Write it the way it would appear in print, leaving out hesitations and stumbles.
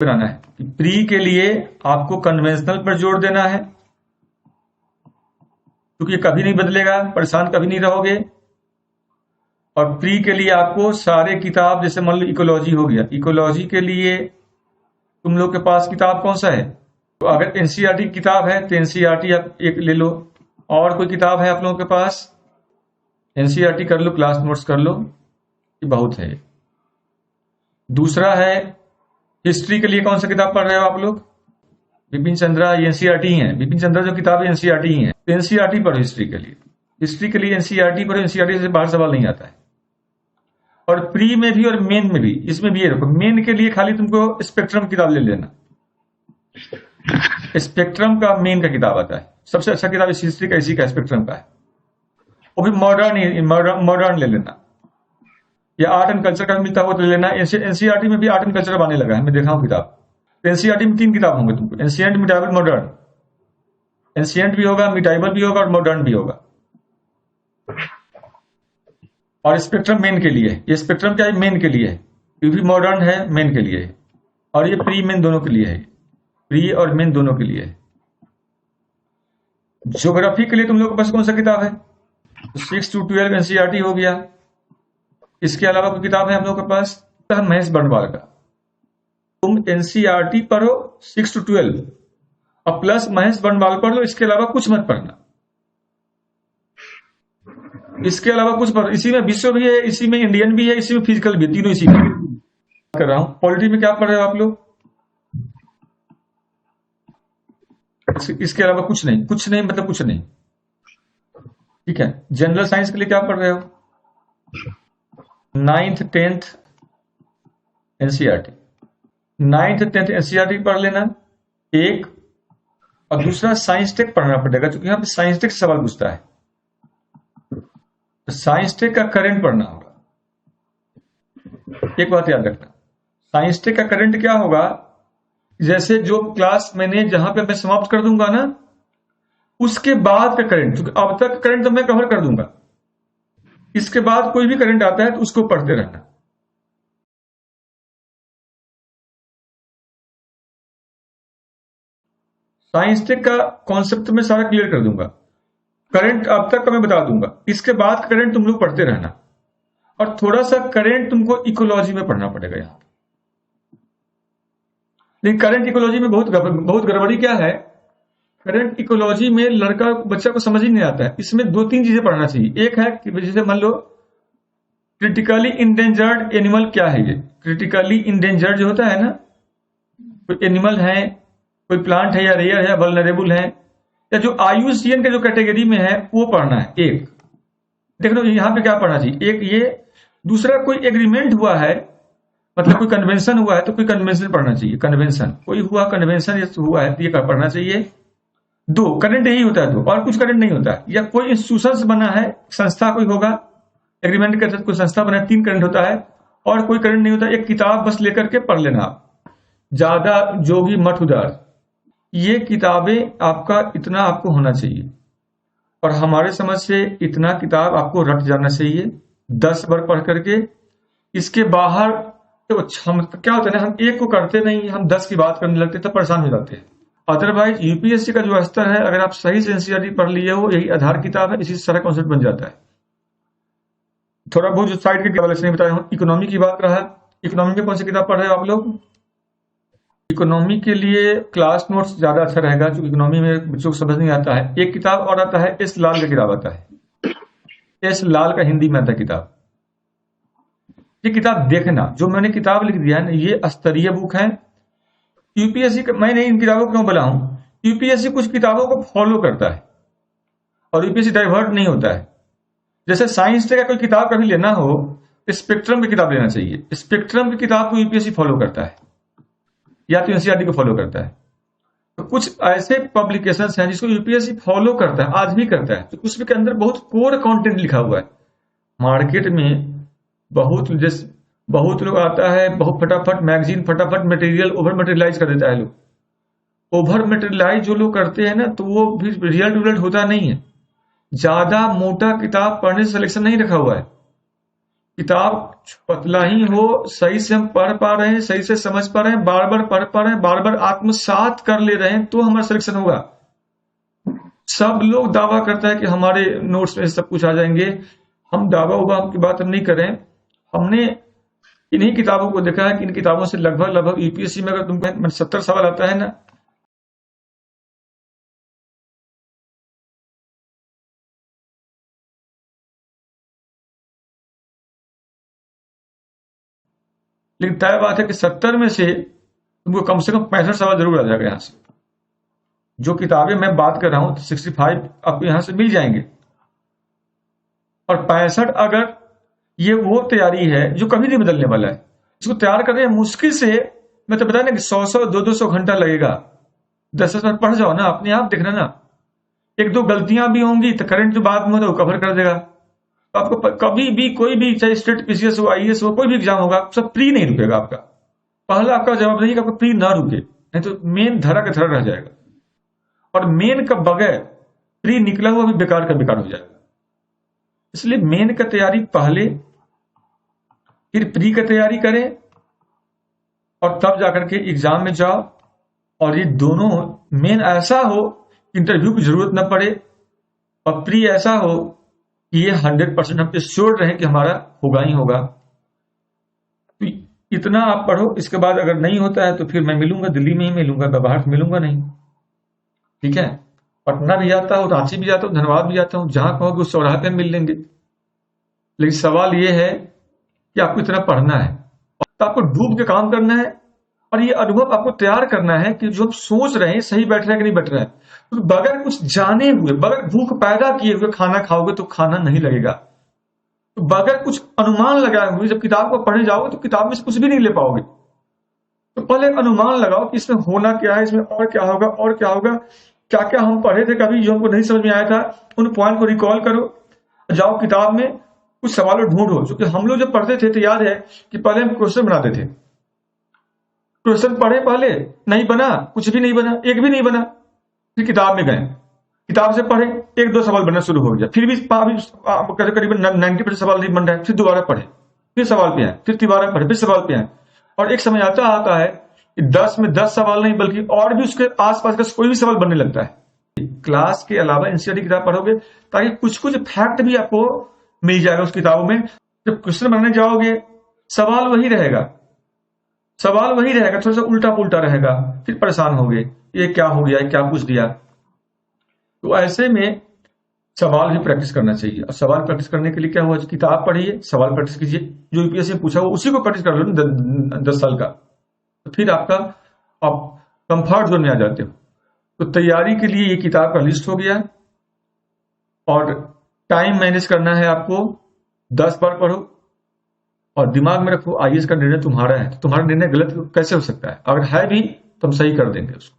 बनाना है कि प्री के लिए आपको कन्वेंशनल पर जोर देना है, क्योंकि ये कभी नहीं बदलेगा, परेशान कभी नहीं रहोगे। और प्री के लिए आपको सारे किताब, जैसे मान लो इकोलॉजी हो गया, इकोलॉजी के लिए तुम लोग के पास किताब कौन सा है? तो अगर एनसीईआरटी किताब है तो एनसीईआरटी आप एक ले लो। और कोई किताब है आप लोगों के पास? एनसीईआरटी कर लो, क्लास नोट्स कर लो, ये बहुत है। दूसरा है हिस्ट्री के लिए कौन सा किताब पढ़ रहे हो आप लोग? बिपिन चंद्रा, ये एनसीईआरटी है। बिपिन चंद्रा जो किताब है एनसीईआरटी ही है, तो एनसीईआरटी पढ़ो हिस्ट्री के लिए। हिस्ट्री के लिए एनसीईआरटी पढ़ो, एनसीईआरटी से बाहर सवाल नहीं आता है। और प्री में भी और मेन में भी, इसमें भी ये रखो, मेन के लिए खाली तुमको स्पेक्ट्रम किताब ले लेना। स्पेक्ट्रम का मेन का किताब आता है, सबसे अच्छा किताब इस हिस्ट्री का इसी का स्पेक्ट्रम का है। वो भी मॉडर्न ले लेना, या आर्ट एंड कल्चर का मिलता हो तो ले लेना। एनसीईआरटी में भी आर्ट एंड कल्चर अब आने लगा है, मैं देखा हूं किताब। एनसीईआरटी में 3 किताब होंगे तुमको, एंशिएंट, मिडाइवल, मॉडर्न। एंशिएंट भी होगा, मिडाइवल भी होगा और मॉडर्न भी होगा। और स्पेक्ट्रम मेन के लिए है। ये स्पेक्ट्रम क्या है? मेन के लिए है। ये भी मॉडर्न है, मेन के लिए है। और ये प्री मेन दोनों के लिए है, प्री और मेन दोनों के लिए है। ज्योग्राफी के लिए तुम लोग के पास कौन सा किताब है? 6 to 12 एनसीईआरटी हो गया। इसके अलावा कोई किताब है हम लोग के पास? महेश बर्णवाल का। तुम एनसीईआरटी पढ़ो 6 to 12 और प्लस महेश बर्णवाल पढ़ लो, इसके अलावा कुछ मत पढ़ना। इसके अलावा कुछ पढ़, इसी में विश्व भी है, इसी में इंडियन भी है, इसी में फिजिकल भी है, तीनों इसी में कर रहा हूं। पॉलिटी में क्या पढ़ रहे हो आप लोग? इसके अलावा कुछ नहीं, कुछ नहीं मतलब कुछ नहीं, ठीक है। जनरल साइंस के लिए क्या पढ़ रहे हो? 9th 10th NCERT, 9th 10th NCERT पढ़ लेना एक। और दूसरा साइंस टेक पढ़ना पड़ेगा, क्योंकि यहां पे साइंस टेक सवाल पूछता है, तो साइंस टेक का करंट पढ़ना होगा। एक बात याद रखना, साइंस टेक का करंट क्या होगा? जैसे जो क्लास मैंने जहां पे मैं समाप्त कर दूंगा ना, उसके बाद का करंट, क्योंकि अब तक करंट तो मैं कवर कर दूंगा, इसके बाद कोई भी करंट आता है तो उसको पढ़ते रहना। साइंस टेक का कॉन्सेप्ट में सारा क्लियर कर दूंगा, करंट अब तक का मैं बता दूंगा, इसके बाद करंट तुम लोग पढ़ते रहना। और थोड़ा सा करंट तुमको इकोलॉजी में पढ़ना पड़ेगा यहां। लेकिन करंट इकोलॉजी में बहुत गड़बड़ी क्या है? करंट इकोलॉजी में लड़का बच्चा को समझ ही नहीं आता है। इसमें 2-3 चीजें पढ़ना चाहिए। एक है कि जैसे मान लो क्रिटिकली इंडेंजर्ड एनिमल क्या है? ये क्रिटिकली इंडेंजर्ड जो होता है ना, कोई एनिमल है, कोई प्लांट है या रेयर है, वल्नरेबल है, या जो IUCN के जो कैटेगरी में है वो पढ़ना है। एक देख लो यहां पे क्या पढ़ना चाहिए, एक ये। दूसरा कोई एग्रीमेंट हुआ है, मतलब कोई कन्वेंशन हुआ है तो कोई कन्वेंशन पढ़ना चाहिए। कन्वेंशन कोई हुआ, कन्वेंशन हुआ है तो ये पढ़ना चाहिए। 2 करंट यही होता है, 2 और कुछ करंट नहीं होता है। या कोई इंस्टीट्यूशन बना है, संस्था कोई होगा, एग्रीमेंट के तहत कोई संस्था बना है, 3 करंट होता है। और कोई करंट नहीं होता। एक किताब बस लेकर के पढ़ लेना आप, ज्यादा जोगी मठ उदार, ये किताबें आपका इतना आपको होना चाहिए। और हमारे समझ से इतना किताब आपको रट जाना चाहिए 10 बार पढ़ करके। इसके बाहर तो हम क्या होता है ना, हम एक को करते नहीं, हम 10 की बात करने लगते तो परेशान हो जाते हैं। अदरवाइज यूपीएससी का जो स्तर है, अगर आप सही से एनसीईआरटी पढ़ लिए हो, यही आधार किताब है, इसी से सारा कॉन्सेप्ट बन जाता है। थोड़ा बहुत जो साइड के किताब नहीं बताया हूं। इकोनॉमी की बात रहा, इकोनॉमी में कौन सी किताब पढ़ रहे हो आप लोग? इकोनॉमी के लिए क्लास नोट्स ज्यादा अच्छा रहेगा, क्योंकि इकोनॉमी में बच्चों को समझ नहीं आता है। एक किताब और आता है, एस लाल का किताब आता है, एस लाल का हिंदी में आता है किताब। ये किताब देखना, जो मैंने किताब लिख दिया है ना, ये स्तरीय बुक है। यूपीएससी मैंने इन किताबों को क्यों बोला हूं? यूपीएससी कुछ किताबों को फॉलो करता है और यूपीएससी डाइवर्ट नहीं होता है। जैसे साइंस का कोई किताब कभी लेना हो, स्पेक्ट्रम की किताब लेना चाहिए। स्पेक्ट्रम की किताब को यूपीएससी फॉलो करता है, या तो एनसीईआरटी को फॉलो करता है। तो कुछ ऐसे पब्लिकेशंस हैं जिसको यूपीएससी फॉलो करता है, आज भी करता है, तो उसके अंदर बहुत कोर कंटेंट लिखा हुआ है। मार्केट में बहुत लोग आता है, बहुत फटाफट मैगजीन, फटाफट मटेरियल ओवर मटेरियलाइज कर देता है। लोग ओवर मटेरियलाइज जो लोग करते हैं ना, तो वो भी रियल टू रियल होता नहीं है। ज्यादा मोटा किताब पढ़ने से सिलेक्शन नहीं रखा हुआ है। किताब पतला ही हो, सही से हम पढ़ पा रहे हैं, सही से समझ पा रहे हैं, बार बार पढ़ पा रहे हैं, बार बार आत्मसात कर ले रहे हैं, तो हमारा सिलेक्शन होगा। सब लोग दावा करता है कि हमारे नोट्स में सब कुछ आ जाएंगे। हम दावा उवा की बात हम नहीं करें। हमने इन्हीं किताबों को देखा है कि इन किताबों से लगभग लगभग यूपीएससी में अगर तुम 70 सवाल आता है ना, लेकिन तय बात है कि 70 में से तुमको कम से कम 65 सवाल जरूर आ जाएगा यहां से। जो किताबें मैं बात कर रहा हूं 65 आपको यहां से मिल जाएंगे। और 65 अगर ये वो तैयारी है जो कभी नहीं बदलने वाला है, इसको तैयार करने में मुश्किल से मैं तो बताया ना कि 100 200 घंटा लगेगा। 10 मिनट पढ़ जाओ ना, अपने आप देखना ना, एक दो गलतियां भी होंगी तो करंट जो बाद में वो कवर कर देगा। तो आपको कभी भी कोई भी, चाहे स्टेट पीसीएस हो, आईएएस हो, कोई भी एग्जाम होगा, सब प्री नहीं रुकेगा आपका। पहला आपका जवाब नहीं कि आपका प्री ना रुके, नहीं तो मेन धरा का धरा रह जाएगा। और मेन का बगैर प्री निकला हुआ भी बेकार का बेकार हो जाएगा। इसलिए मेन का तैयारी पहले, फिर प्री का तैयारी करें, और तब जाकर के एग्जाम में जाओ। और ये दोनों मेन ऐसा हो इंटरव्यू की जरूरत न पड़े, और प्री ऐसा हो कि ये 100% हम पे श्योर रहे कि हमारा होगा ही होगा। तो इतना आप पढ़ो। इसके बाद अगर नहीं होता है तो फिर मैं मिलूंगा, दिल्ली में ही मिलूंगा, मैं बाहर मिलूंगा नहीं। ठीक है, पटना भी जाता हूँ, रांची भी जाता हूँ, धनबाद भी जाता हूँ, जहां कहोगे उस चौराहे पे मिल लेंगे। लेकिन सवाल ये है कि आपको इतना पढ़ना है, तो आपको डूब के काम करना है, और ये अनुभव आपको तैयार करना है कि जो हम सोच रहे हैं सही बैठ रहा है कि नहीं बैठ रहा है। तो बगैर कुछ जाने हुए, बगैर भूख पैदा किए हुए खाना खाओगे तो खाना नहीं लगेगा। तो बगैर कुछ अनुमान लगाए हुए जब किताब को पढ़ने जाओगे तो किताब में से कुछ भी नहीं ले पाओगे। तो पहले एक अनुमान लगाओ कि इसमें होना क्या है, इसमें और क्या होगा, और क्या होगा, क्या क्या हम पढ़े थे कभी जो हमको नहीं समझ में आया था, उन पॉइंट को रिकॉल करो। जाओ किताब में कुछ सवालों ढूंढो। क्योंकि हम लोग जब पढ़ते थे तो याद है कि पहले हम क्वेश्चन बनाते थे। क्वेश्चन पढ़े, पहले नहीं बना, कुछ भी नहीं बना, एक भी नहीं बना, फिर किताब में गए, किताब से पढ़े, एक दो सवाल बनना शुरू हो गया, फिर भी करीबन 90% सवाल नहीं बन रहा है, फिर दोबारा पढ़े, फिर सवाल पे आए, फिर दोबारा पढ़े, फिर सवाल पे आए। और एक समय आता आता है कि 10 में 10 सवाल नहीं बल्कि और भी उसके आसपास का कोई भी सवाल बनने लगता है। क्लास के अलावा एनसीईआरटी किताब पढ़ोगे ताकि कुछ कुछ फैक्ट भी आपको मिल जाएगा उस किताबों में। जब क्वेश्चन बनने जाओगे सवाल वही रहेगा, सवाल वही रहेगा, थोड़ा सा उल्टा पुल्टा रहेगा, फिर परेशान होगे, ये क्या हो गया, क्या पूछ दिया। तो ऐसे में सवाल भी प्रैक्टिस करना चाहिए। और सवाल प्रैक्टिस करने के लिए क्या हुआ, किताब पढ़िए, सवाल प्रैक्टिस कीजिए, जो यूपीएससी में पूछा हुआ उसी को प्रैक्टिस कर लो 10 साल का, तो फिर आपका आप कंफर्ट जोन में आ जाते हो। तो तैयारी के लिए ये किताब का लिस्ट हो गया। और टाइम मैनेज करना है आपको, 10 बार पढ़ो और दिमाग में रखो आईएएस का निर्णय तुम्हारा है। तो तुम्हारा निर्णय गलत कैसे हो सकता है, अगर है भी तो हम सही कर देंगे उसको।